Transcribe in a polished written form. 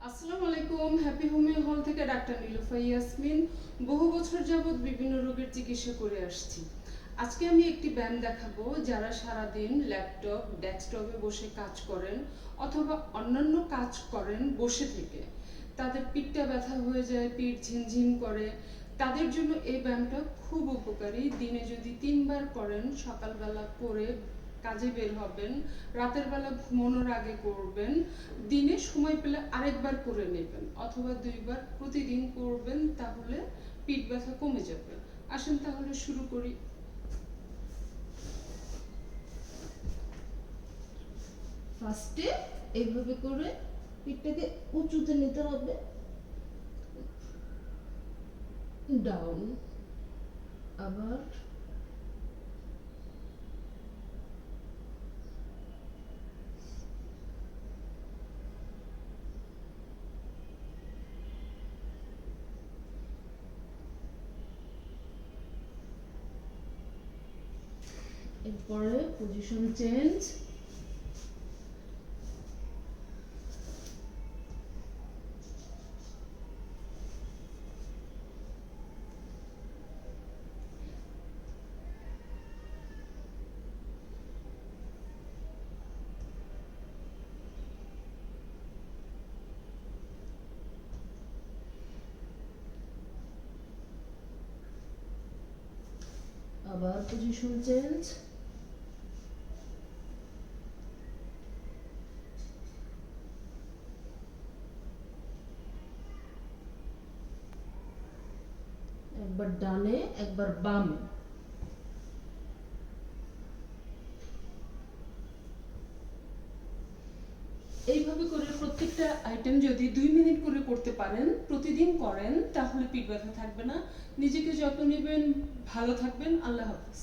আসসালামু আলাইকুম। Happy homeo হল থেকে ডাক্তার নীলুফা ইয়াসমিন। বহু বছর যাবৎ বিভিন্ন রোগের চিকিৎসা করে আসছি। আজকে আমি একটি ব্যায়াম দেখাবো যারা সারাদিন ল্যাপটপ ডেস্কটপে বসে কাজ করেন অথবা অন্যান্য কাজ করেন বসে থেকে, তাদের পিঠটা ব্যথা হয়ে যায়, পিঠ ঝিনঝিন করে, তাদের জন্য এই ব্যায়ামটা খুব উপকারী। দিনে যদি 3 বার করেন, সকালবেলা করে কাজে বের হবেন, রাতের বেলা ঘুমানোর আগে করবেন, দিনে সময় পেলে আরেকবার করে নেবেন অথবা 2 বার প্রতিদিন করবেন, তাহলে পিঠ ব্যথা কমে যাবে। আসেন তাহলে শুরু করি। ফার্স্টে এইভাবে করে পিঠটাকে উঁচুতে নিতে হবে, ডাউন, আবার এরপরে পজিশন চেঞ্জ, আবার পজিশন চেঞ্জ, একবার ডানে একবার বামে। এইভাবে করে প্রত্যেকটা আইটেম যদি 2 মিনিট করে করতে পারেন, প্রতিদিন করেন, তাহলে পিঠ ব্যথা থাকবে না। নিজেকে যত্ন নেবেন, ভালো থাকবেন। আল্লাহ হাফিজ।